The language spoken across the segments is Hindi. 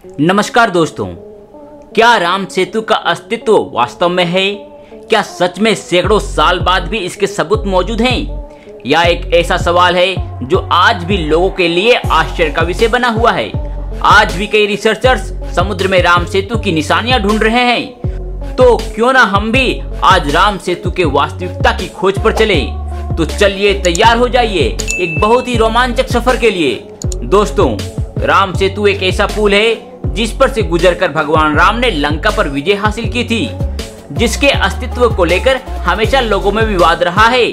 नमस्कार दोस्तों, क्या राम सेतु का अस्तित्व वास्तव में है? क्या सच में सैकड़ों साल बाद भी इसके सबूत मौजूद हैं? यह एक ऐसा सवाल है जो आज भी लोगों के लिए आश्चर्य का विषय बना हुआ है। आज भी कई रिसर्चर्स समुद्र में राम सेतु की निशानियां ढूंढ रहे हैं। तो क्यों ना हम भी आज राम सेतु के वास्तविकता की खोज पर चले। तो चलिए तैयार हो जाइए एक बहुत ही रोमांचक सफर के लिए। दोस्तों, राम सेतु एक ऐसा पुल है जिस पर से गुजरकर भगवान राम ने लंका पर विजय हासिल की थी, जिसके अस्तित्व को लेकर हमेशा लोगों में विवाद रहा है।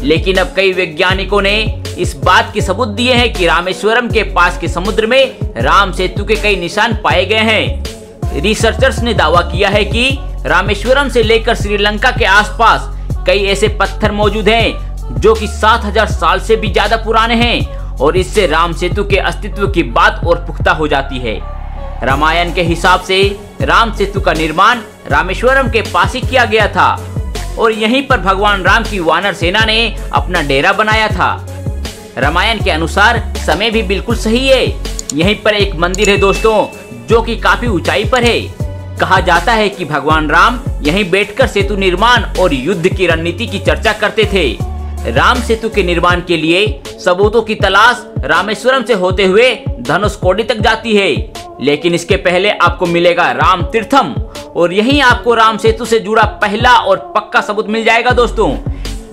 लेकिन अब कई वैज्ञानिकों ने इस बात के सबूत दिए हैं कि रामेश्वरम के पास के समुद्र में राम सेतु के कई निशान पाए गए हैं। रिसर्चर्स ने दावा किया है कि रामेश्वरम से लेकर श्रीलंका के आसपास कई ऐसे पत्थर मौजूद हैं जो कि 7000 साल से भी ज्यादा पुराने हैं, और इससे राम सेतु के अस्तित्व की बात और पुख्ता हो जाती है। रामायण के हिसाब से राम सेतु का निर्माण रामेश्वरम के पास ही किया गया था, और यहीं पर भगवान राम की वानर सेना ने अपना डेरा बनाया था। रामायण के अनुसार समय भी बिल्कुल सही है। यहीं पर एक मंदिर है दोस्तों, जो कि काफी ऊंचाई पर है। कहा जाता है कि भगवान राम यहीं बैठकर सेतु निर्माण और युद्ध की रणनीति की चर्चा करते थे। राम सेतु के निर्माण के लिए सबूतों की तलाश रामेश्वरम से होते हुए धनुषकोडी तक जाती है, लेकिन इसके पहले आपको मिलेगा राम तीर्थम, और यहीं आपको राम सेतु से जुड़ा पहला और पक्का सबूत मिल जाएगा। दोस्तों,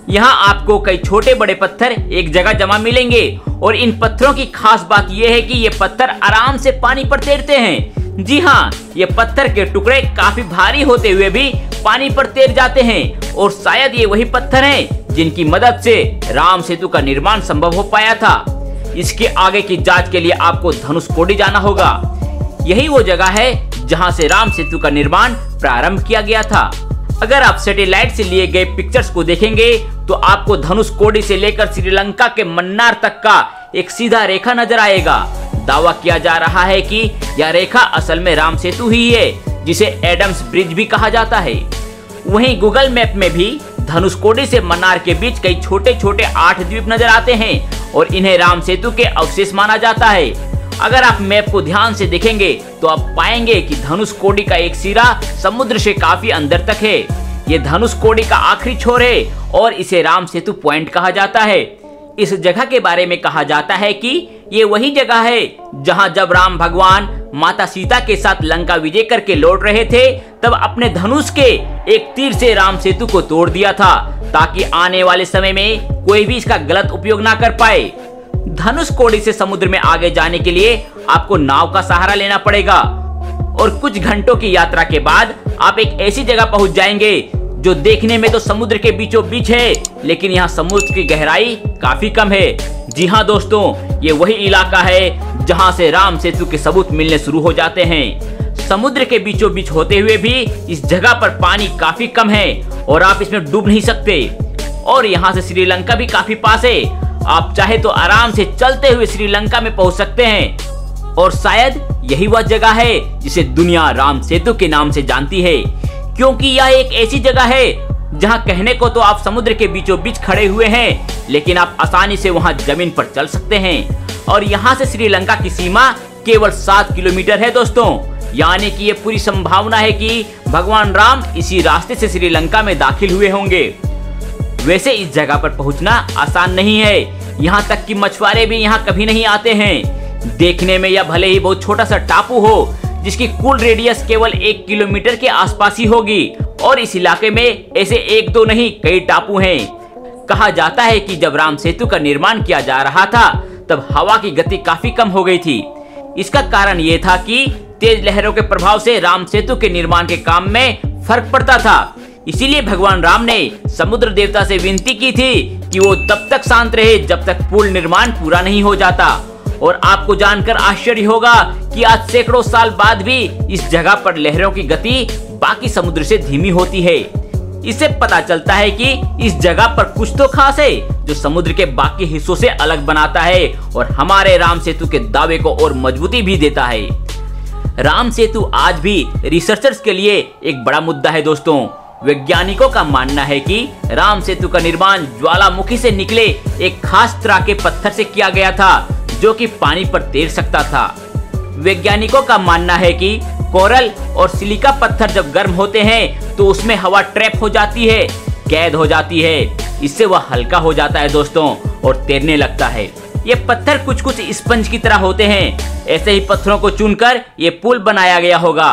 यहाँ आपको कई छोटे बड़े पत्थर एक जगह जमा मिलेंगे, और इन पत्थरों की खास बात यह है कि ये पत्थर आराम से पानी पर तैरते हैं। जी हाँ, ये पत्थर के टुकड़े काफी भारी होते हुए भी पानी पर तैर जाते हैं, और शायद ये वही पत्थर हैं जिनकी मदद से राम सेतु का निर्माण संभव हो पाया था। इसके आगे की जांच के लिए आपको धनुषकोडी जाना होगा। यही वो जगह है जहां से राम सेतु का निर्माण प्रारंभ किया गया था। अगर आप सैटेलाइट से लिए गए पिक्चर्स को देखेंगे तो आपको धनुषकोडी से लेकर श्रीलंका के मन्नार तक का एक सीधा रेखा नजर आएगा। दावा किया जा रहा है कि यह रेखा असल में राम सेतु ही है, जिसे एडम्स ब्रिज भी कहा जाता है। वहीं गूगल मैप में भी धनुषकोडी से मन्नार के बीच कई छोटे छोटे 8 द्वीप नजर आते हैं, और इन्हें राम सेतु के अवशेष माना जाता है। अगर आप मैप को ध्यान से देखेंगे तो आप पाएंगे कि धनुषकोडी का एक सिरा समुद्र से काफी अंदर तक है। ये धनुषकोडी का आखिरी छोर है, और इसे राम सेतु पॉइंट कहा जाता है। इस जगह के बारे में कहा जाता है कि ये वही जगह है जहां जब राम भगवान माता सीता के साथ लंका विजय करके लौट रहे थे, तब अपने धनुष के एक तीर से राम सेतु को तोड़ दिया था, ताकि आने वाले समय में कोई भी इसका गलत उपयोग ना कर पाए। धनुषकोडी से समुद्र में आगे जाने के लिए आपको नाव का सहारा लेना पड़ेगा, और कुछ घंटों की यात्रा के बाद आप एक ऐसी जगह पहुंच जाएंगे जो देखने में तो समुद्र के बीचों बीच है, लेकिन यहाँ समुद्र की गहराई काफी कम है। जी हाँ दोस्तों, ये वही इलाका है जहाँ से राम सेतु के सबूत मिलने शुरू हो जाते हैं। समुद्र के बीचों बीच होते हुए भी इस जगह पर पानी काफी कम है, और आप इसमें डूब नहीं सकते। और यहाँ से श्रीलंका भी काफी पास है। आप चाहे तो आराम से चलते हुए श्रीलंका में पहुंच सकते हैं, और शायद यही वह जगह है जिसे दुनिया राम सेतु के नाम से जानती है, क्योंकि यह एक ऐसी जगह है जहां कहने को तो आप समुद्र के बीचों बीच खड़े हुए हैं, लेकिन आप आसानी से वहां जमीन पर चल सकते हैं। और यहां से श्रीलंका की सीमा केवल 7 किलोमीटर है दोस्तों, यानी कि ये पूरी संभावना है कि भगवान राम इसी रास्ते से श्रीलंका में दाखिल हुए होंगे। वैसे इस जगह पर पहुंचना आसान नहीं है, यहाँ तक कि मछुआरे भी यहाँ कभी नहीं आते हैं। देखने में यह भले ही बहुत छोटा सा टापू हो, जिसकी कुल रेडियस केवल 1 किलोमीटर के आसपास ही होगी, और इस इलाके में ऐसे एक दो नहीं कई टापू हैं। कहा जाता है कि जब राम सेतु का निर्माण किया जा रहा था, तब हवा की गति काफी कम हो गई थी। इसका कारण ये था कि तेज लहरों के प्रभाव से राम सेतु के निर्माण के काम में फर्क पड़ता था। इसीलिए भगवान राम ने समुद्र देवता से विनती की थी कि वो तब तक शांत रहे जब तक पुल निर्माण पूरा नहीं हो जाता। और आपको जानकर आश्चर्य होगा कि आज सैकड़ों साल बाद भी इस जगह पर लहरों की गति बाकी समुद्र से धीमी होती है। इससे पता चलता है कि इस जगह पर कुछ तो खास है जो समुद्र के बाकी हिस्सों से अलग बनाता है, और हमारे राम सेतु के दावे को और मजबूती भी देता है। राम सेतु आज भी रिसर्चर्स के लिए एक बड़ा मुद्दा है दोस्तों। वैज्ञानिकों का मानना है कि राम सेतु का निर्माण ज्वालामुखी से निकले एक खास तरह के पत्थर से किया गया था, जो कि पानी पर तैर सकता था। वैज्ञानिकों का मानना है कि कोरल और सिलिका पत्थर जब गर्म होते हैं तो उसमें हवा ट्रैप हो जाती है, कैद हो जाती है। इससे वह हल्का हो जाता है दोस्तों और तैरने लगता है। ये पत्थर कुछ कुछ स्पंज की तरह होते हैं। ऐसे ही पत्थरों को चुनकर ये पुल बनाया गया होगा।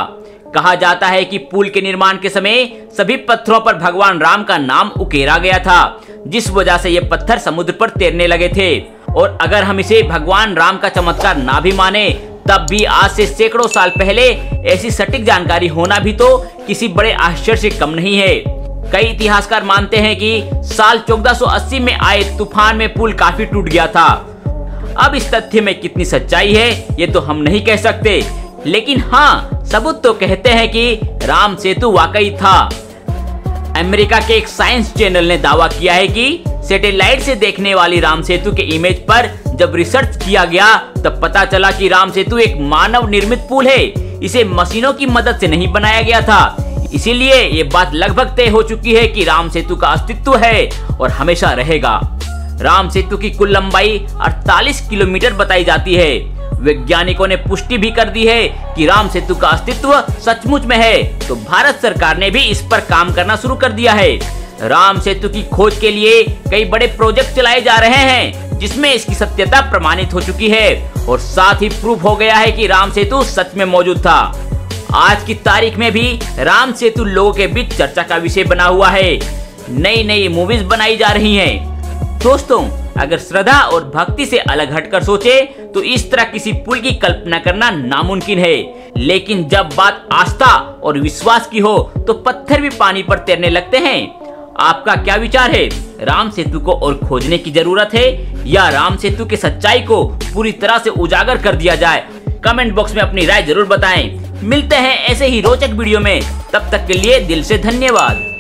कहा जाता है कि पुल के निर्माण के समय सभी पत्थरों पर भगवान राम का नाम उकेरा गया था, जिस वजह से ये पत्थर समुद्र पर तैरने लगे थे। और अगर हम इसे भगवान राम का चमत्कार ना भी माने, तब भी आज से सैकड़ों साल पहले ऐसी सटीक जानकारी होना भी तो किसी बड़े आश्चर्य से कम नहीं है। कई इतिहासकार मानते हैं कि साल 1480 में आए तूफान में पुल काफी टूट गया था। अब इस तथ्य में कितनी सच्चाई है ये तो हम नहीं कह सकते, लेकिन हाँ, सबूत तो कहते हैं कि राम सेतु वाकई था। अमेरिका के एक साइंस चैनल ने दावा किया है कि सैटेलाइट से देखने वाली राम सेतु के इमेज पर जब रिसर्च किया गया तब पता चला कि राम सेतु एक मानव निर्मित पुल है। इसे मशीनों की मदद से नहीं बनाया गया था। इसीलिए ये बात लगभग तय हो चुकी है कि राम सेतु का अस्तित्व है और हमेशा रहेगा। राम सेतु की कुल लंबाई 48 किलोमीटर बताई जाती है। वैज्ञानिकों ने पुष्टि भी कर दी है कि राम सेतु का अस्तित्व सचमुच में है, तो भारत सरकार ने भी इस पर काम करना शुरू कर दिया है। राम सेतु की खोज के लिए कई बड़े प्रोजेक्ट चलाए जा रहे हैं, जिसमें इसकी सत्यता प्रमाणित हो चुकी है और साथ ही प्रूफ हो गया है कि राम सेतु सच में मौजूद था। आज की तारीख में भी राम सेतु लोगों के बीच चर्चा का विषय बना हुआ है। नई नई मूवीज बनाई जा रही हैं। दोस्तों, अगर श्रद्धा और भक्ति से अलग हटकर सोचे तो इस तरह किसी पुल की कल्पना करना नामुमकिन है। लेकिन जब बात आस्था और विश्वास की हो तो पत्थर भी पानी पर तैरने लगते हैं। आपका क्या विचार है? राम सेतु को और खोजने की जरूरत है या राम सेतु की सच्चाई को पूरी तरह से उजागर कर दिया जाए? कमेंट बॉक्स में अपनी राय जरूर बताएं। मिलते हैं ऐसे ही रोचक वीडियो में, तब तक के लिए दिल से धन्यवाद।